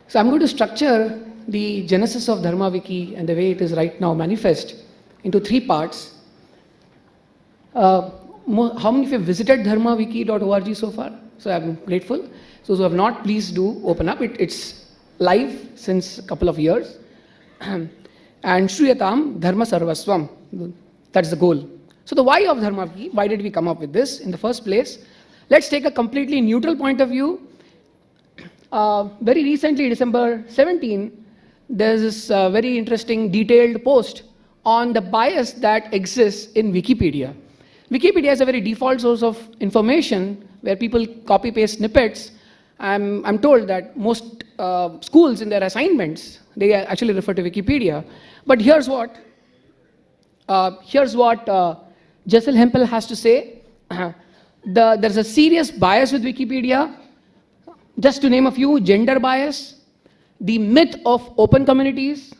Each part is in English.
So I'm going to structure the genesis of DharmaWiki and the way it is right now manifest into three parts. How many of you have visited dharmawiki.org so far? So I'm grateful. So those who have not, please do open up. It's live since a couple of years. And Shruyatam Dharma Sarvaswam. That's the goal. So the why of DharmaWiki, why did we come up with this in the first place? Let's take a completely neutral point of view. Very recently, December 17, there's this very interesting detailed post on the bias that exists in Wikipedia. Wikipedia is a very default source of information where people copy-paste snippets. I'm told that most schools in their assignments, they actually refer to Wikipedia. But here's what Jessel Hempel has to say. There's a serious bias with Wikipedia. Just to name a few: gender bias, the myth of open communities,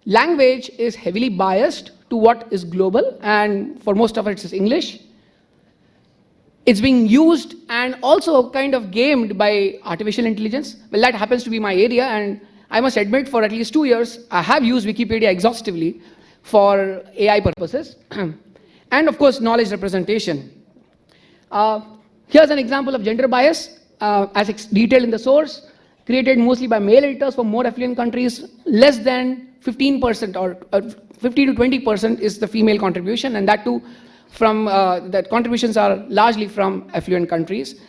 language is heavily biased to what is global, and for most of it, it's English. It's being used and also kind of gamed by artificial intelligence. Well, that happens to be my area, and I must admit, for at least 2 years, I have used Wikipedia exhaustively for AI purposes. And of course, knowledge representation. Here's an example of gender bias. As detailed in the source, created mostly by male editors from more affluent countries. Less than 15% or 15 to 20% is the female contribution, and that too from that contributions are largely from affluent countries.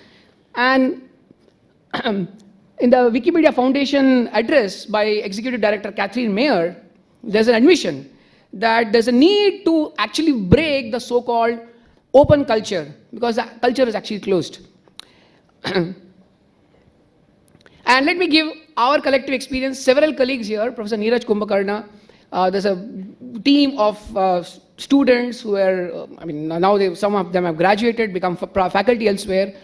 And in the Wikipedia Foundation address by Executive Director Catherine Mayer, there's an admission that there's a need to actually break the so-called open culture, because the culture is actually closed. And let me give our collective experience. Several colleagues here, Professor Neeraj Kumbhakarna, there's a team of students who are, now some of them have graduated, become faculty elsewhere.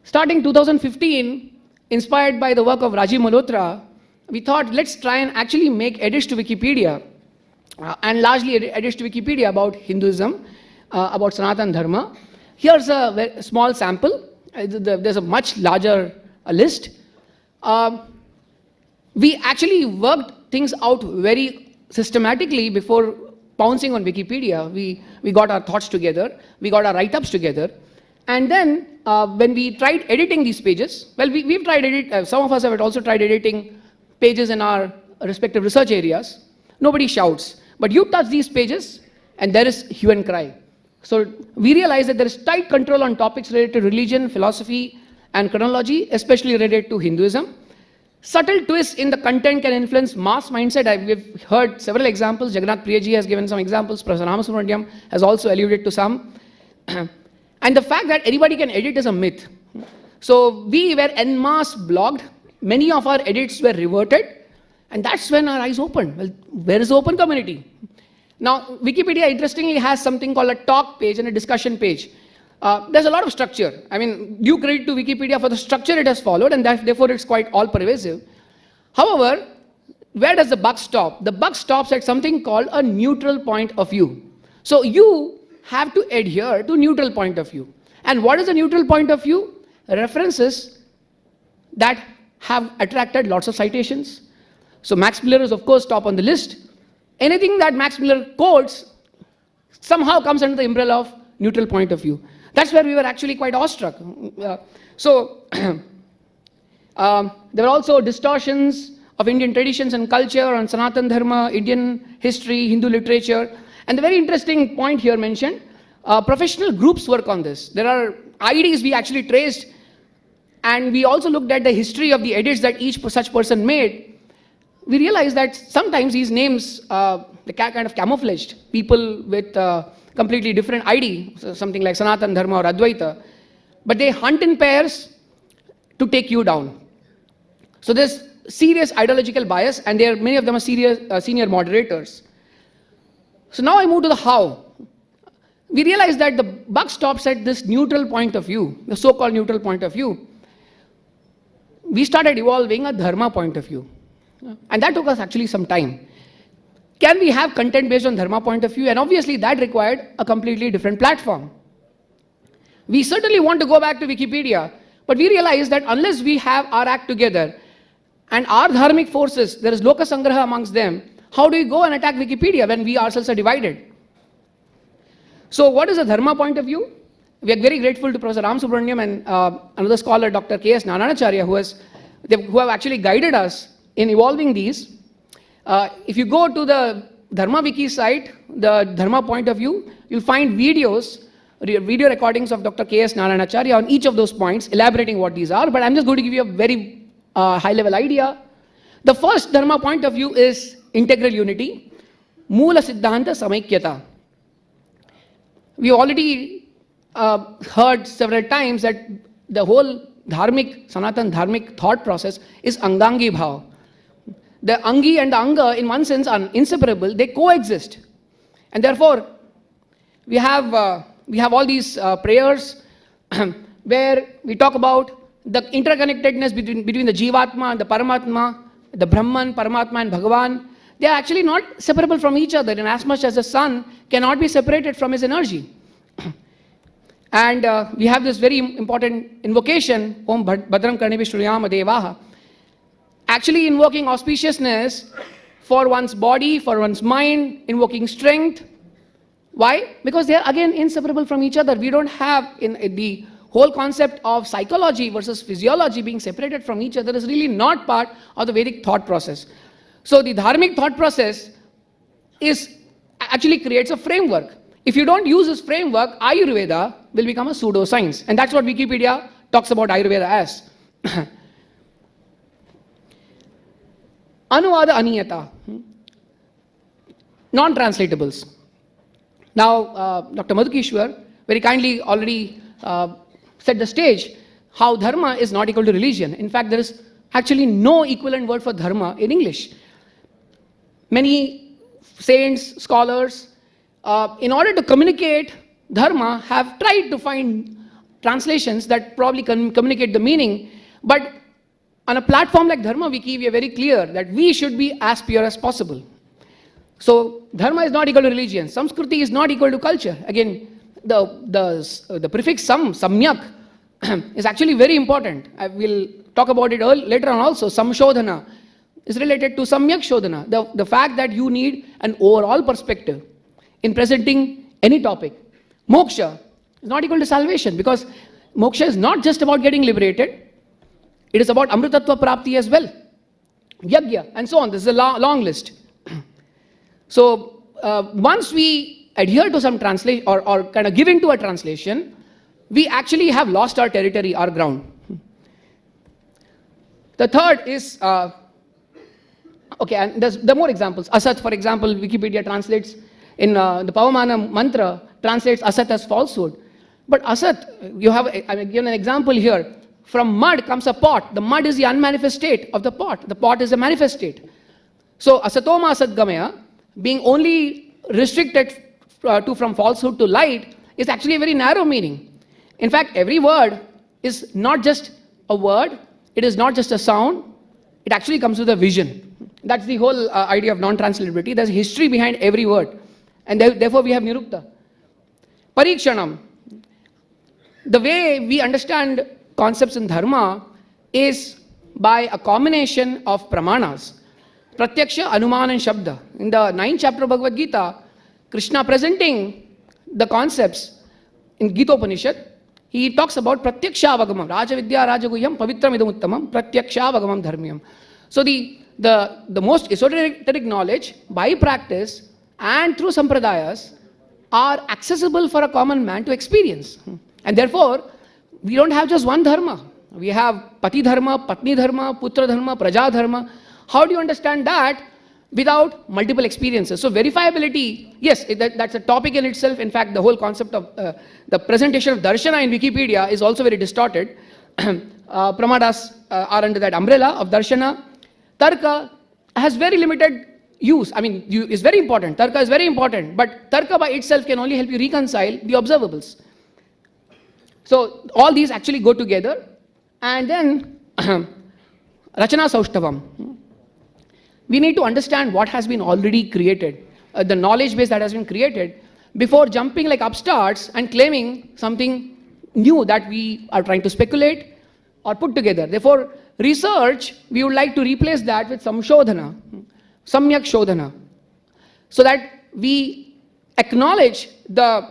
Starting 2015, inspired by the work of Rajiv Malhotra, we thought, let's try and actually make edits to Wikipedia, and largely edits to Wikipedia about Hinduism, about Sanatan Dharma. Here's a very small sample. There's a much larger list. We actually worked things out very systematically before pouncing on Wikipedia. We got our thoughts together, we got our write-ups together, and then when we tried editing these pages, well, we've tried some of us have also tried editing pages in our respective research areas. Nobody shouts, but you touch these pages and there is hue and cry. So we realized that there is tight control on topics related to religion, philosophy, and chronology, especially related to Hinduism. Subtle twists in the content can influence mass mindset. We've heard several examples. Jagannath Priyaji has given some examples. Professor Ramasubramaniam has also alluded to some. And the fact that anybody can edit is a myth. So we were en masse blogged. Many of our edits were reverted. And that's when our eyes opened. Well, where is the open community? Now, Wikipedia, interestingly, has something called a talk page and a discussion page. There's a lot of structure. Due credit to Wikipedia for the structure it has followed, and therefore it's quite all-pervasive. However, where does the buck stop? The buck stops at something called a neutral point of view. So you have to adhere to neutral point of view. And what is a neutral point of view? References that have attracted lots of citations. So Max Miller is, of course, top on the list. Anything that Max Miller quotes somehow comes under the umbrella of neutral point of view. That's where we were actually quite awestruck. There were also distortions of Indian traditions and culture on Sanatan Dharma, Indian history, Hindu literature. And the very interesting point here mentioned, professional groups work on this. There are IDs we actually traced, and we also looked at the history of the edits that each such person made. We realized that sometimes these names, they kind of camouflaged people with completely different ID, so something like Sanatan Dharma or Advaita, but they hunt in pairs to take you down. So there's serious ideological bias, and many of them are serious senior moderators. So now I move to the how. We realized that the buck stops at this neutral point of view, the so-called neutral point of view. We started evolving a Dharma point of view. And that took us actually some time. can we have content based on Dharma point of view? And obviously that required a completely different platform. We certainly want to go back to Wikipedia, but we realize that unless we have our act together and our dharmic forces, there is loka sangraha amongst them, how do we go and attack Wikipedia when we ourselves are divided? So what is the Dharma point of view? We are very grateful to Professor Ram Subramaniam and another scholar, Dr. K.S. Nananacharya, who have actually guided us in evolving these. If you go to the DharmaWiki site, the Dharma point of view, you'll find video recordings of Dr. K.S. Nananacharya on each of those points, elaborating what these are, but I'm just going to give you a very high-level idea. The first Dharma point of view is integral unity, Moola Siddhanta Samaikyata. We already heard several times that the whole Sanatan dharmic thought process is Angangi Bhava. The Angi and the Anga, in one sense, are inseparable. They coexist. And therefore, we have all these prayers where we talk about the interconnectedness between the Jivatma and the Paramatma, the Brahman, Paramatma and Bhagavan. They are actually not separable from each other in as much as the sun cannot be separated from his energy. And we have this very important invocation, Om Bhadram Karnevi Shriyama Devaha, actually invoking auspiciousness for one's body, for one's mind, invoking strength. Why? Because they are again inseparable from each other. We don't have in the whole concept of psychology versus physiology being separated from each other is really not part of the Vedic thought process. So the dharmic thought process actually creates a framework. If you don't use this framework, Ayurveda will become a pseudoscience. And that's what Wikipedia talks about Ayurveda as. Anuvada Aniyata. Non-translatables. Now, Dr. Madhukishwar very kindly already set the stage how dharma is not equal to religion. In fact, there is actually no equivalent word for dharma in English. Many saints, scholars, in order to communicate dharma, have tried to find translations that probably communicate the meaning. But on a platform like DharmaWiki, we are very clear that we should be as pure as possible. So, dharma is not equal to religion. Samskriti is not equal to culture. Again, the prefix samyak, is actually very important. I will talk about it later on also. Samshodhana is related to samyak shodhana. The fact that you need an overall perspective in presenting any topic. Moksha is not equal to salvation, because moksha is not just about getting liberated. It is about amritatva prapti as well. Yajna and so on. This is a long list. So, once we adhere to some translation or kind of give into a translation, we actually have lost our territory, our ground. The third is, okay, and there are more examples. Asat, for example, Wikipedia translates in the Pavamana mantra, translates asat as falsehood. But asat, I've given an example here. From mud comes a pot. The mud is the unmanifest state of the pot. The pot is a manifest state. So, asatoma asatgamaya, being only restricted from falsehood to light, is actually a very narrow meaning. In fact, every word is not just a word, it is not just a sound, it actually comes with a vision. That's the whole idea of non-translatability. There's history behind every word. And therefore we have nirukta. Parikshanam. The way we understand concepts in dharma is by a combination of pramanas. Pratyaksha, Anuman and Shabda. In the 9th chapter of Bhagavad Gita, Krishna presenting the concepts in Gita Upanishad, he talks about Pratyaksha Avagamam, Raja Vidya Rajaguyam, Pavitram Idam Uttamam, Pratyaksha Avagamam Dharmyam. So the most esoteric knowledge by practice and through sampradayas are accessible for a common man to experience. And therefore, we don't have just one dharma. We have Pati Dharma, Patni Dharma, Putra Dharma, Praja Dharma. How do you understand that without multiple experiences? So verifiability, yes, that's a topic in itself. In fact, the whole concept of the presentation of darshana in Wikipedia is also very distorted. Pramadas are under that umbrella of darshana. Tarka has very limited use. I mean, is very important. Tarka is very important. But tarka by itself can only help you reconcile the observables. So all these actually go together. And then Rachana Saushtavam. we need to understand what has been already created, the knowledge base that has been created, before jumping like upstarts and claiming something new that we are trying to speculate or put together. Therefore, research, we would like to replace that with samshodhana, samyak shodhana, so that we acknowledge the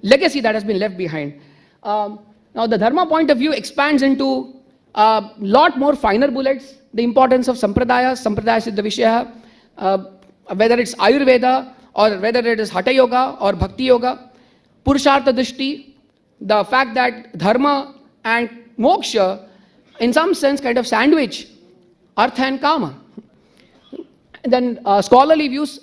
legacy that has been left behind. Now, the Dharma point of view expands into a lot more finer bullets, the importance of sampradaya siddha vishaya, whether it's Ayurveda or whether it is Hatha Yoga or Bhakti Yoga, Purushartha Drishti, the fact that Dharma and Moksha, in some sense, kind of sandwich Artha and Kama. And then scholarly views,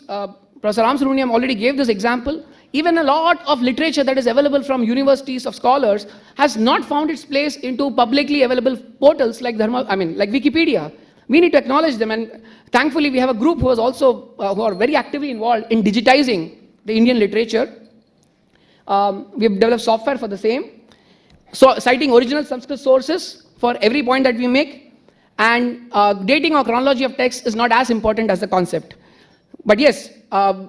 Professor Ram Subramaniam already gave this example. Even a lot of literature that is available from universities of scholars has not found its place into publicly available portals like like Wikipedia. We need to acknowledge them, and thankfully we have a group who is also who are very actively involved in digitizing the Indian literature. We have developed software for the same, so citing original Sanskrit sources for every point that we make, and dating or chronology of text is not as important as the concept. But yes,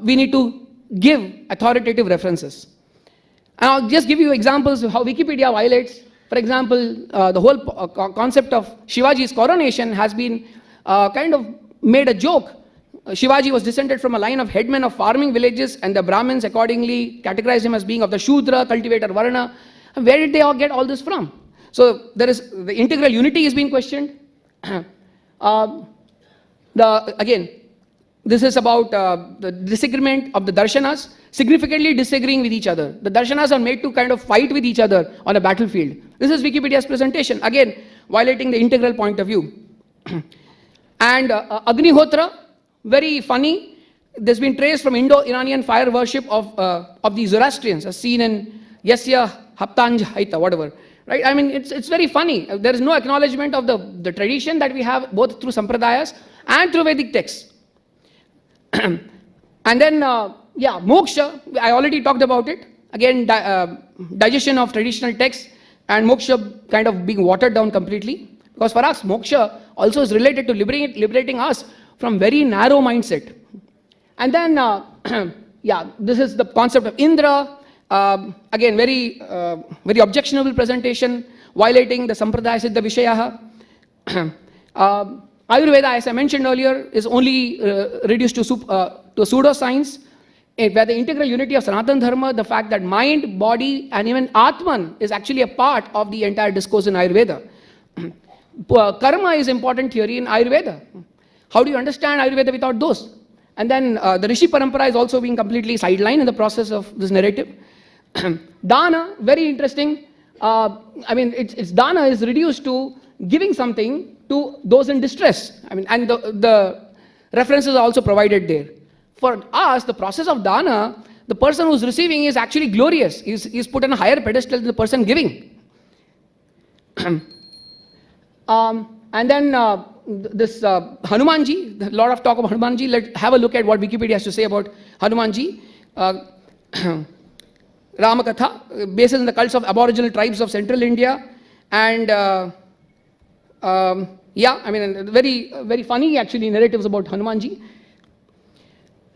we need to give authoritative references. And I'll just give you examples of how Wikipedia violates. For example, the whole concept of Shivaji's coronation has been kind of made a joke. Shivaji was descended from a line of headmen of farming villages, and the Brahmins accordingly categorized him as being of the Shudra, cultivator Varna. And where did they all get all this from? So there is the integral unity is being questioned. Again, this is about the disagreement of the darshanas, significantly disagreeing with each other. The darshanas are made to kind of fight with each other on a battlefield. This is Wikipedia's presentation, again, violating the integral point of view. And Agnihotra, very funny. There's been traced from Indo-Iranian fire worship of the Zoroastrians, as seen in Yasya Haptanj Haita, whatever. Right? I mean, it's very funny. There is no acknowledgement of the tradition that we have, both through sampradayas and through Vedic texts. And then, moksha, I already talked about it. Again, digestion of traditional texts and moksha kind of being watered down completely. Because for us, moksha also is related to liberating us from very narrow mindset. And then, this is the concept of Indra. Again, very objectionable presentation, violating the sampradaya siddha vishayaha. Ayurveda, as I mentioned earlier, is only reduced to pseudoscience, where the integral unity of Sanatana Dharma, the fact that mind, body, and even Atman is actually a part of the entire discourse in Ayurveda. Karma is important theory in Ayurveda. How do you understand Ayurveda without those? And then the Rishi Parampara is also being completely sidelined in the process of this narrative. Dana, very interesting. It's Dana is reduced to giving something to those in distress. And the references are also provided there. For us, the process of dana, the person who's receiving is actually glorious. He's put on a higher pedestal than the person giving. And then this Hanumanji, a lot of talk about Hanumanji. Let's have a look at what Wikipedia has to say about Hanumanji. Ramakatha, based on the cults of aboriginal tribes of central India. And very, very funny actually narratives about Hanumanji.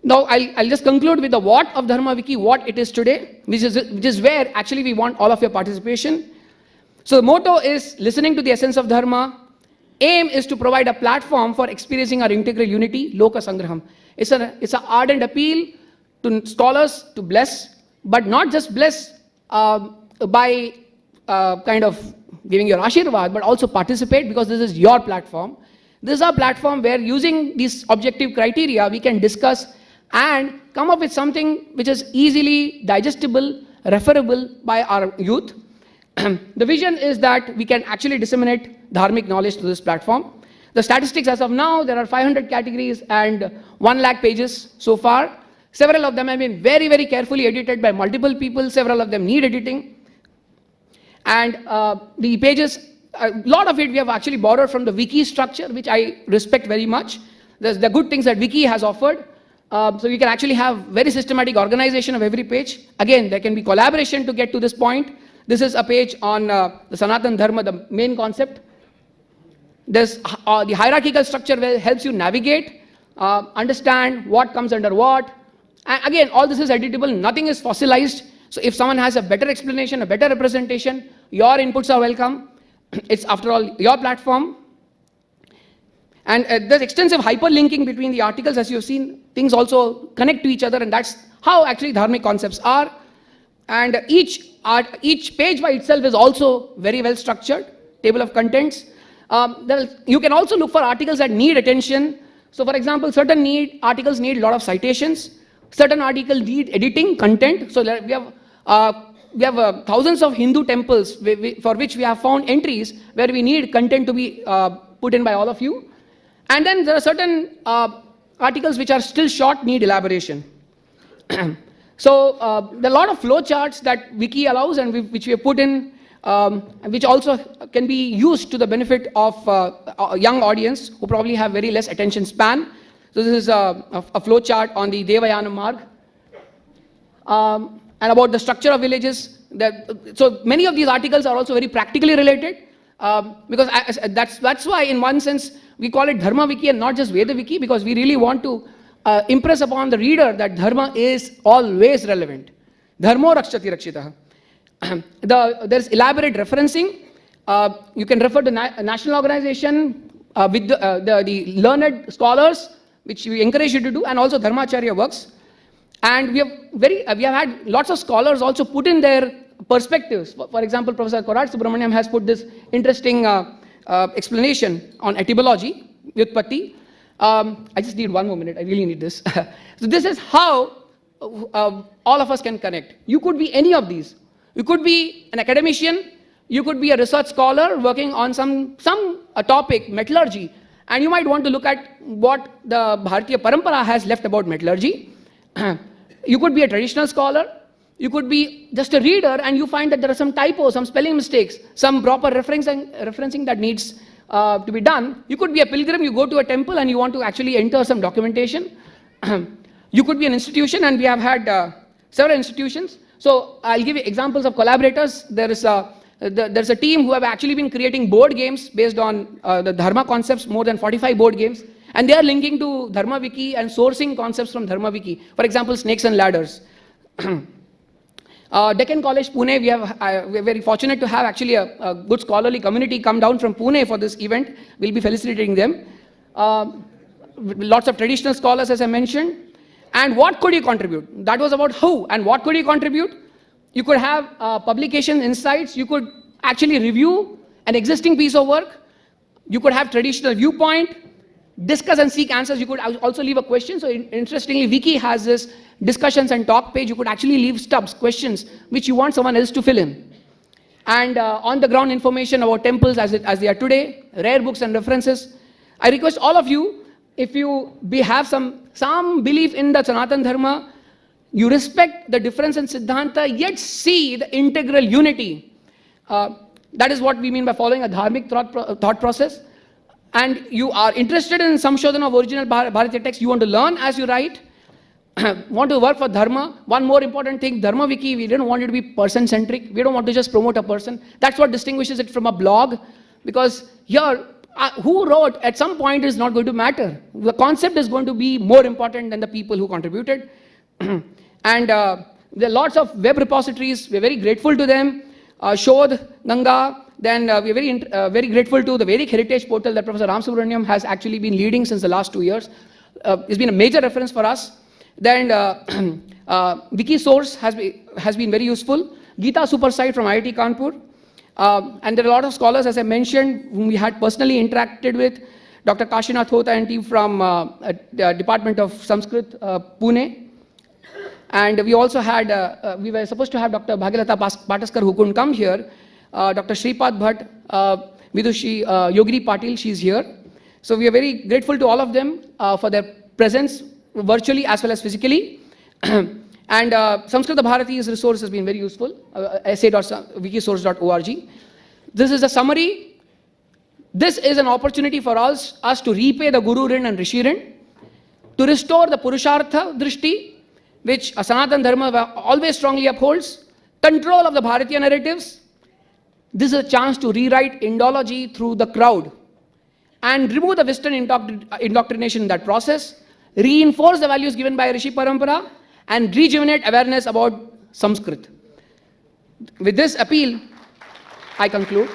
Now, I'll just conclude with the what of DharmaWiki, what it is today, which is where actually we want all of your participation. So the motto is listening to the essence of Dharma. Aim is to provide a platform for experiencing our integral unity, Loka Sangraham. It's an ardent appeal to scholars to bless, but not just bless by kind of giving your ashirvad, but also participate, because this is your platform. This is our platform where, using these objective criteria, we can discuss and come up with something which is easily digestible, referable by our youth. The vision is that we can actually disseminate dharmic knowledge to this platform. The statistics as of now, there are 500 categories and 1 lakh pages so far. Several of them have been very, very carefully edited by multiple people. Several of them need editing. And the pages, a lot of it we have actually borrowed from the Wiki structure, which I respect very much. There's the good things that Wiki has offered. So you can actually have very systematic organization of every page. Again, there can be collaboration to get to this point. This is a page on the Sanatana Dharma, the main concept. There's the hierarchical structure where it helps you navigate understand what comes under what. And again, all this is editable, nothing is fossilized. So if someone has a better explanation, a better representation, your inputs are welcome. It's, after all, your platform. And there's extensive hyperlinking between the articles, as you've seen. Things also connect to each other, and that's how actually dharmic concepts are. And each page by itself is also very well structured, table of contents. You can also look for articles that need attention. So for example, certain articles need a lot of citations. Certain articles need editing content. So we have thousands of Hindu temples for which we have found entries where we need content to be put in by all of you. And then there are certain articles which are still short, need elaboration. So there are a lot of flowcharts that Wiki allows and which we have put in, which also can be used to the benefit of a young audience who probably have very less attention span. So this is a flowchart on the Devayana Marg. And about the structure of villages. So many of these articles are also very practically related, because that's why in one sense we call it DharmaWiki and not just VedaWiki, because we really want to impress upon the reader that Dharma is always relevant. Dharmo rakshati rakshitah. There's elaborate referencing. You can refer to national organization with the learned scholars, which we encourage you to do, and also Dharmacharya works. And we have had lots of scholars also put in their perspectives. For example, Professor Korat Subramaniam has put this interesting explanation on etymology, Vyutpatti. I just need one more minute, I really need this. So this is how all of us can connect. You could be any of these. You could be an academician, you could be a research scholar working on some topic, metallurgy, and you might want to look at what the Bharatiya Parampara has left about metallurgy. You could be a traditional scholar, you could be just a reader, and you find that there are some typos, some spelling mistakes, some proper referencing that needs to be done. You could be a pilgrim, you go to a temple and you want to actually enter some documentation. You could be an institution, and we have had several institutions. So I'll give you examples of collaborators. There's a team who have actually been creating board games based on the Dharma concepts, more than 45 board games. And they are linking to DharmaWiki and sourcing concepts from DharmaWiki. For example, snakes and ladders. Deccan College, Pune, we're very fortunate to have actually a good scholarly community come down from Pune for this event. We'll be felicitating them. Lots of traditional scholars, as I mentioned. And what could you contribute? That was about who and what could you contribute? You could have publication insights. You could actually review an existing piece of work. You could have traditional viewpoint. Discuss and seek answers. You could also leave a question. So interestingly, Wiki has this discussions and talk page. You could actually leave stubs, questions, which you want someone else to fill in. And on-the-ground information about temples as they are today, rare books and references. I request all of you, if you have some belief in the Sanatana Dharma, you respect the difference in Siddhanta, yet see the integral unity. That is what we mean by following a dharmic thought process. And you are interested in Samshodhana of original Bharatiya text, you want to learn as you write, want to work for Dharma. One more important thing, DharmaWiki, we didn't want it to be person-centric. We don't want to just promote a person. That's what distinguishes it from a blog, because here, who wrote at some point is not going to matter. The concept is going to be more important than the people who contributed. And there are lots of web repositories. We're very grateful to them. Shodh, Ganga. Then we're very grateful to the Vedic Heritage Portal that Professor Ram Subramaniam has actually been leading since the last 2 years. It's been a major reference for us. Then Wikisource has been very useful. Gita Supersite from IIT Kanpur. And there are a lot of scholars, as I mentioned, whom we had personally interacted with. Dr. Kashinath Hota and team from the Department of Sanskrit, Pune. And we also had, we were supposed to have Dr. Bhagilata Pataskar, who couldn't come here. Dr. Shripad Bhatt, Vidushi Yogini Patil, she's here. So we are very grateful to all of them for their presence virtually as well as physically. And Samskrita Bharati's resource has been very useful, essay.wikisource.org. This is a summary. This is an opportunity for us to repay the Guru Rin and Rishi Rin, to restore the Purushartha Drishti, which Sanatana Dharma always strongly upholds, control of the Bharatiya narratives. This is a chance to rewrite Indology through the crowd and remove the Western indoctrination in that process. reinforce the values given by Rishi Parampara, and rejuvenate awareness about Sanskrit. With this appeal, I conclude.